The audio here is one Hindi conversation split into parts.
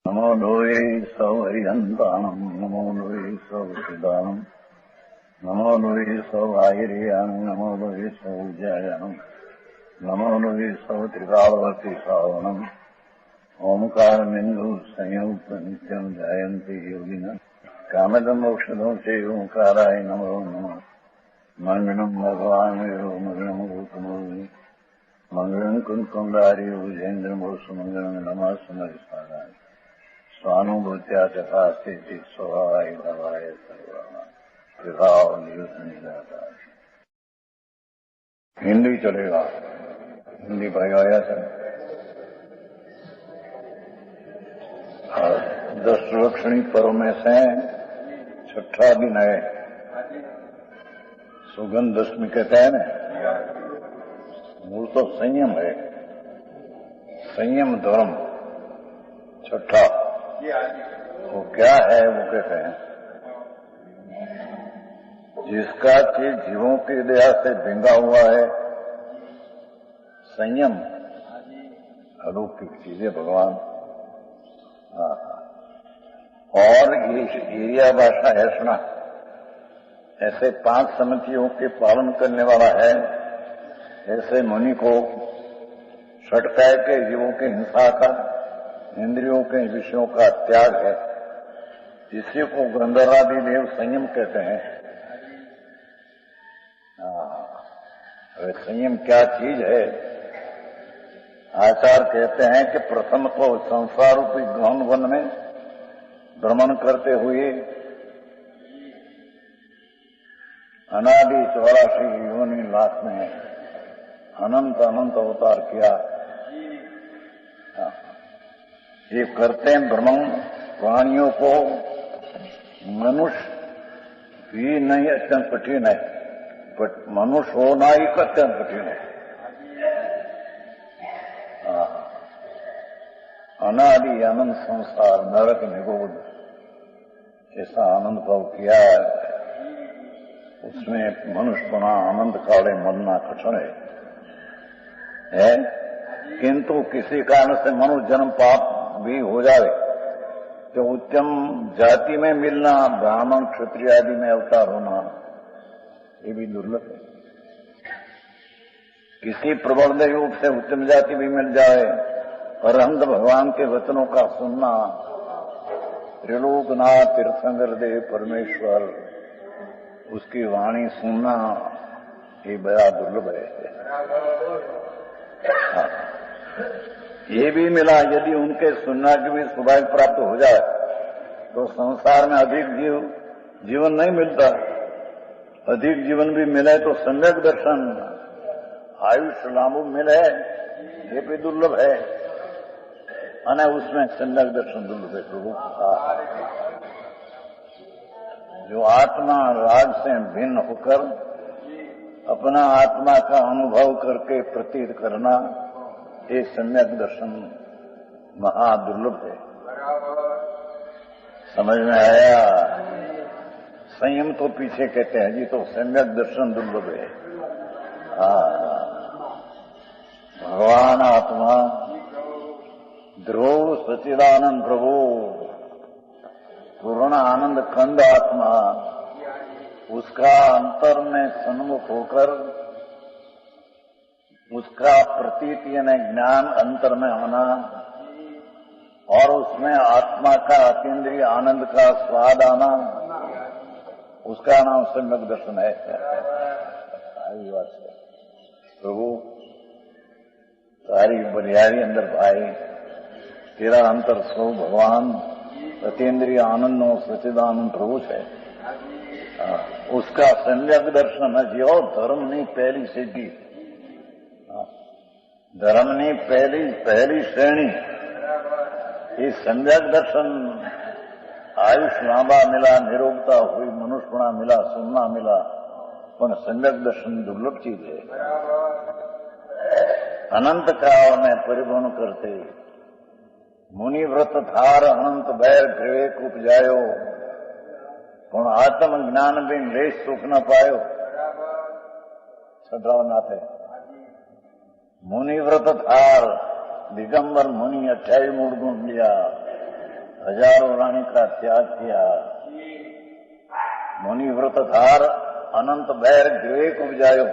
नमो लोये सौहरिहन्ताणम् नमो लोये सौसिदानम् नमो लोये सौभागिर्यानम् नमो लोये सौज्यायानम् नमो लोये सौत्रिकालवती सावनम् ओंकारमिन्दु संयुक्त नित्यम् जायन्ति योगिनः कामदम् औषधम् चैव ओंकाराय नमो नमः मङ्गलम् भगवान् विरो मङ्गलम् गौतमोऽग्नि मङ्गलम् कुन्कुण्डारि भुजेन्द्रमोसुमङ्गलम् नमः सुमरिसाराय स्वानुभूत्या चकास्ते स्वभावाय भवाय सर्वः विभाव निजाता। हिंदी चलेगा, हिंदी भाई सर। 10 रोक्षणी पर्व में से छठा दिन है, सुगंध दशमी कहते हैं ना। मूल तो संयम है, संयम धर्म छठा। वो क्या है? वो कहते हैं जिसका कि जीवों की दया से भिंगा हुआ है संयम, अलौकिक चीजें भगवान। और ये एरिया भाषा है सुना, ऐसे 5 समितियों के पालन करने वाला है। ऐसे मुनि को षटकाय के जीवों के हिंसा का, इंद्रियों के विषयों का त्याग है। इसी को गंधर्वादि देव संयम कहते हैं। संयम क्या चीज है? आचार्य कहते हैं कि प्रथम तो संसार रूपी गहन वन में भ्रमण करते हुए अनादि 84 योनि लाख में अनंत अनंत अवतार किया। ये करते हैं भ्रमण प्राणियों को। मनुष्य भी नहीं अत्यंत कठिन है, बट मनुष्य होना ही अत्यंत कठिन है। अनादि आनंद संसार नरक निगोद ऐसा आनंद भाव किया है, उसमें मनुष्य बना आनंद काले मरना कठिन है। किंतु किसी कारण से मनुष्य जन्म पाप भी हो जाए तो उत्तम जाति में मिलना, ब्राह्मण क्षत्रिय आदि में अवतार होना, ये भी दुर्लभ है। किसी प्रबल योग से उत्तम जाति भी मिल जाए, परमहंस भगवान के वचनों का सुनना, त्रिलोकनाथ तीर्थंकर देव परमेश्वर उसकी वाणी सुनना, ये बड़ा दुर्लभ है। ये भी मिला, यदि उनके सुनना की भी सौभाग्य प्राप्त हो जाए तो संसार में अधिक जीवन नहीं मिलता। अधिक जीवन भी मिले तो सम्यक दर्शन, आयुष लाभ मिले, ये भी दुर्लभ है। अने उसमें सम्यक दर्शन दुर्लभ है। प्रभु जो आत्मा राग से भिन्न होकर अपना आत्मा का अनुभव करके प्रतीत करना, ये सम्यक दर्शन महादुर्लभ है। समझ में आया? संयम तो पीछे कहते हैं जी, तो सम्यक दर्शन दुर्लभ है। भगवान आत्मा ध्रुव सच्चिदानंद प्रभु पूर्ण आनंद खंड आत्मा, उसका अंतर में सन्मुख होकर उसका प्रतीत यानी ज्ञान अंतर में होना और उसमें आत्मा का अतीन्द्रिय आनंद का स्वाद आना, उसका नाम सम्यक दर्शन है। प्रभु सारी बलिहारी अंदर भाई, तेरा अंतर सो भगवान अतीन्द्रिय आनंद और सच्चिदानंद प्रभु है। उसका सम्यक दर्शन है जी। और धर्म नहीं पहली सिद्धि, धर्म नहीं पहली श्रेणी। ये सम्यक दर्शन आयुष लांबा मिला, निरोगता हुई, मनुष्यपणा मिला, सुनना मिला, पर सम्यक दर्शन दुर्लभ चीज है। अनंत काल में परिभ्रमण करते मुनि व्रत थार अनंत बैर विवेक उपजायो, पण आत्म ज्ञान भी लेश सुख न पायो। छठावनाथ है मुनि व्रत थार दिगंबर मुनि 28 मूल गुण लिया। हजारों रानी का त्याग किया। मुनि व्रत धार अनंत बैर विवेक उपजायो।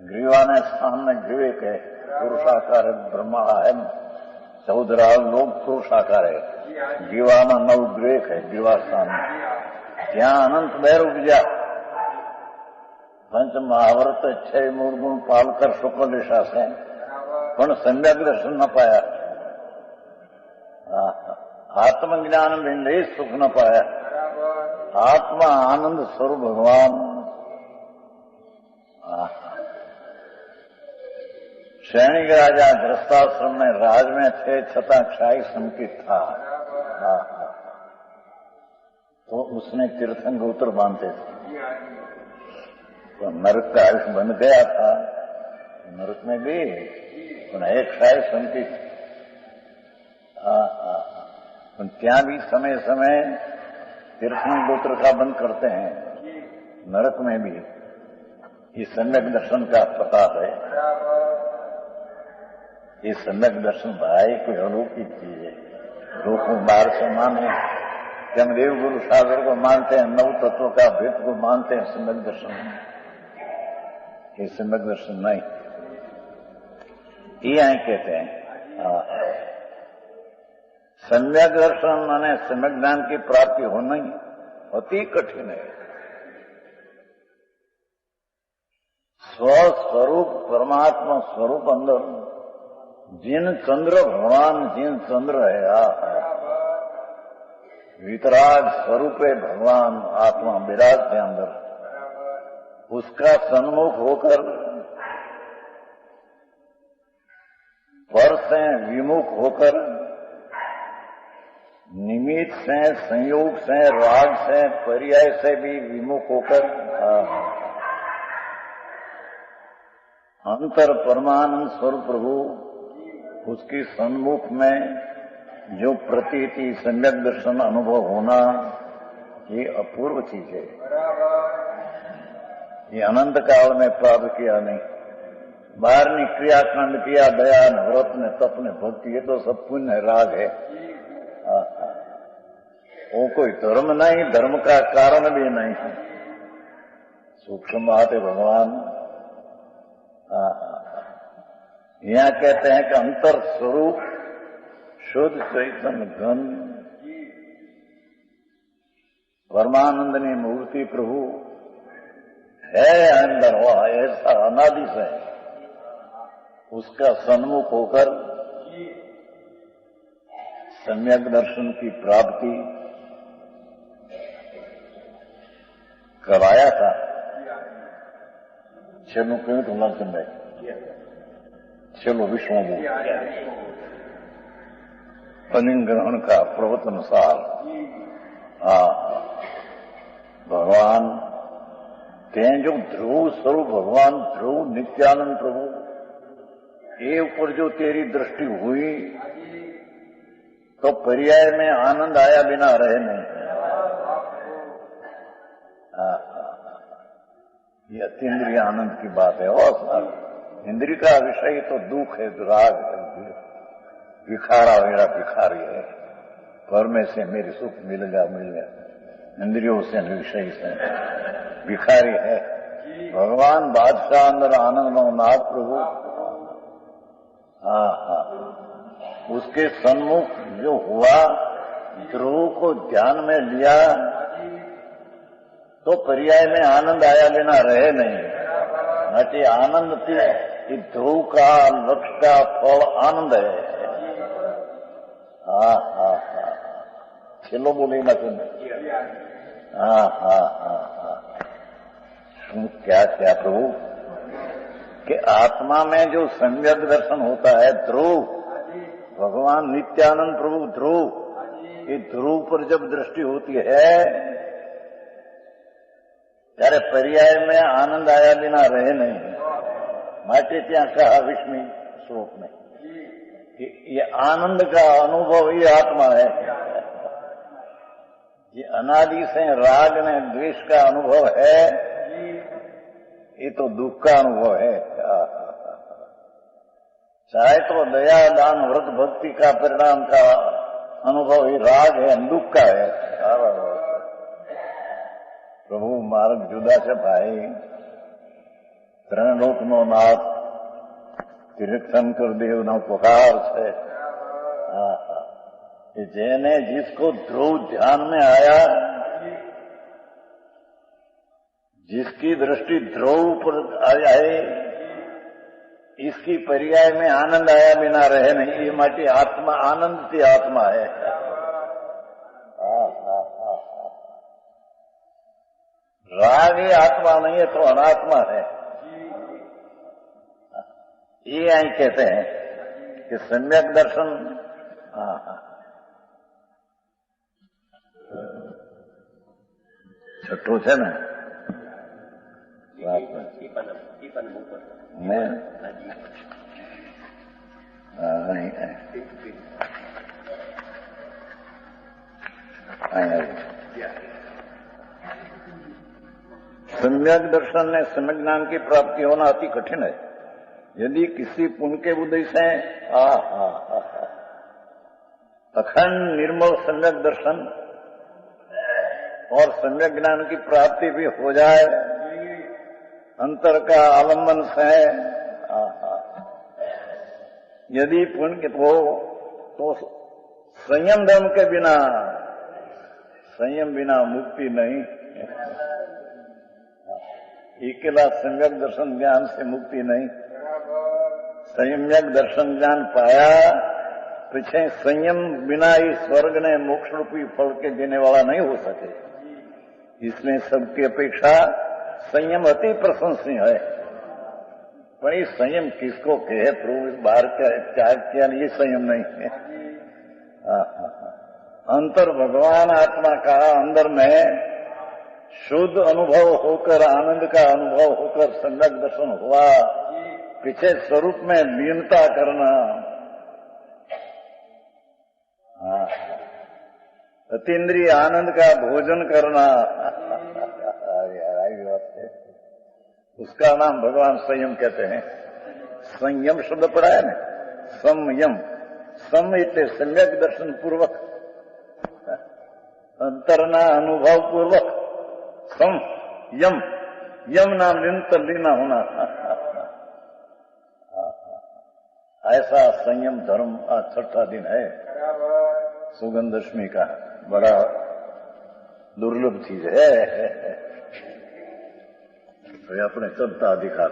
ग्रीवा ने स्थान में विवेक है, पुरुषाकार है, ब्रह्मा है, 14 लोग पुरुषाकार है, ग्रीवा में 9 विवेक है। ग्रीवा स्थान में ત્યાં અનંત બેર ઉપજ્યા। પંચ મહાવ્રત 6 મૂળ ગુણ પાલકર શુક્લ દિશા છે, પણ સમ્યક દર્શન ન પાયા। આત્મજ્ઞાન બિંદે સુખ ન પાયા। આત્મા આનંદ સ્વરૂપ ભગવાન। सैनिक राजा गृहस्थाश्रम में राज में थे, छता क्षाई संकित था। तो उसने तीर्थंकर बांधते थे, तो नरक का आयुष बन गया था। नरक में भी एक क्षाई संकित। ત્યાં भी समय समय तीर्थंकर का बंद करते हैं। नरक में भी ये सम्यक दर्शन का प्रताप है। ये सम्यक दर्शन भाई कोई अलौकिक चीज है। लोग बाहर से माने कि हम देव गुरु सागर को मानते हैं, 9 तत्व का भेद को मानते हैं, सम्यक दर्शन। ये सम्यक दर्शन नहीं, ये आई कहते हैं। सम्यक दर्शन અને सम्यक ज्ञान की प्राप्ति होना ही अति कठिन है। स्वस्वरूप परमात्मा स्वरूप अंदर जिन चंद्र भगवान, जिन चंद्र है वितराग स्वरूप है भगवान, आत्मा विराज के अंदर, उसका सन्मुख होकर पर से विमुख होकर, निमित्त से, संयोग से, राग से, पर्याय से भी विमुख होकर अंतर परमानंद स्वरूप प्रभु उसकी सन्मुख में जो प्रतीति सम्यक दर्शन अनुभव होना, ये अपूर्व चीज है। ये अनंत काल में प्राप्त किया नहीं। बाहर ने क्रियाकांड किया, दया ने व्रत ने तप ने भक्ति, ये तो सब पुण्य राग है। वो कोई धर्म नहीं, धर्म का कारण भी नहीं है। सूक्ष्म बात है भगवान। यहाँ कहते हैं कि अंतर स्वरूप शुद्ध चैतन्य घन परमानंदनी मूर्ति प्रभु है अंदर, वो ऐसा अनादि से उसका सन्मुख होकर सम्यक दर्शन की प्राप्ति कराया था। चलो क्यों तो लक्षण है, चलो विष्णु अलिंग ग्रहण का प्रवचन सार। भगवान ते जो ध्रुव स्वरूप भगवान, ध्रुव नित्यानंद प्रभु, ये ऊपर जो तेरी दृष्टि हुई तो पर्याय में आनंद आया बिना रहे नहीं। ये अतीन्द्रिय आनंद की बात है। और इंद्रिय का विषय तो दुख है, राग है, भिखारा मेरा भिखारी है, पर में से मेरे सुख मिल गया। इंद्रियों से विषय से भिखारी है। भगवान बादशाह अंदर आनंद नाथ प्रभु, उसके सन्मुख जो हुआ, ध्रुव को ध्यान में लिया तो पर्याय में आनंद आया बिना रहे नहीं। नटी आनंद थी, ध्रुव का लक्ष्य का फल आनंद है। छेल्लो बोली ना तुम। क्या क्या प्रभु कि आत्मा में जो सम्यक दर्शन होता है, ध्रुव भगवान नित्यानंद प्रभु ध्रुव, ये ध्रुव पर जब दृष्टि होती है ત્યારે पर्याय में आनंद आया बिना रहे नहीं। माटे ત્યાં कहा विष्णु श्लोक में कि ये आनंद का अनुभव ही आत्मा है। ये अनादि से राग ने द्वेष का अनुभव है, ये तो दुख का अनुभव है। चाहे तो दया दान व्रत भक्ति का परिणाम का अनुभव अनुभव ये राग है, दुख का है। प्रभु मार्ग जुदा છે ભાઈ, ત્રણ લોકનો નાથ તીર્થંકર દેવનો પુકાર છે। જેને जिसको ध्रुव ध्यान में आया, जिसकी दृष्टि ध्रुव पर आए, इसकी पर्याय में आनंद आया बिना रहे नहीं। ये माटी आत्मा आनंद की आत्मा है। राग ये आत्मा नहीं है तो अनात्मा है। ये यही कहते हैं कि सम्यक दर्शन। छठो है ना मैं सम्यक दर्शन ने सम्यक ज्ञान की प्राप्ति होना अति कठिन है। यदि किसी पुण्य के उदय से अखंड निर्मल सम्यक दर्शन और सम्यक ज्ञान की प्राप्ति भी हो जाए, अंतर का आलम्बन से यदि पुण्य हो तो संयम धर्म के बिना, संयम बिना मुक्ति नहीं। अकेला सम्यक दर्शन ज्ञान से मुक्ति नहीं। संयम्यक दर्शन ज्ञान पाया पीछे संयम बिना इस स्वर्ग ने मोक्ष रूपी फल के देने वाला नहीं हो सके। इसलिए सबकी अपेक्षा संयम अति प्रशंसनीय है। पर ये संयम किसको कहे प्रभु? बाहर क्या ये संयम नहीं है। अंतर भगवान आत्मा का अंदर में शुद्ध अनुभव होकर, आनंद का अनुभव होकर सम्यक दर्शन हुआ, पीछे स्वरूप में लीनता करना, अतीन्द्रिय आनंद का भोजन करना, उसका नाम भगवान संयम कहते हैं। संयम शब्द पड़ा है ना, संयम। सम એટલે सम्यक दर्शन पूर्वक, अंतरना अनुभव पूर्वक। सम यम, यम नाम निरंतर लीना होना। ऐसा संयम धर्म आज छठा दिन है सुगंध दशमी का। बड़ा दुर्लभ चीज है। तो अपने चलता अधिकार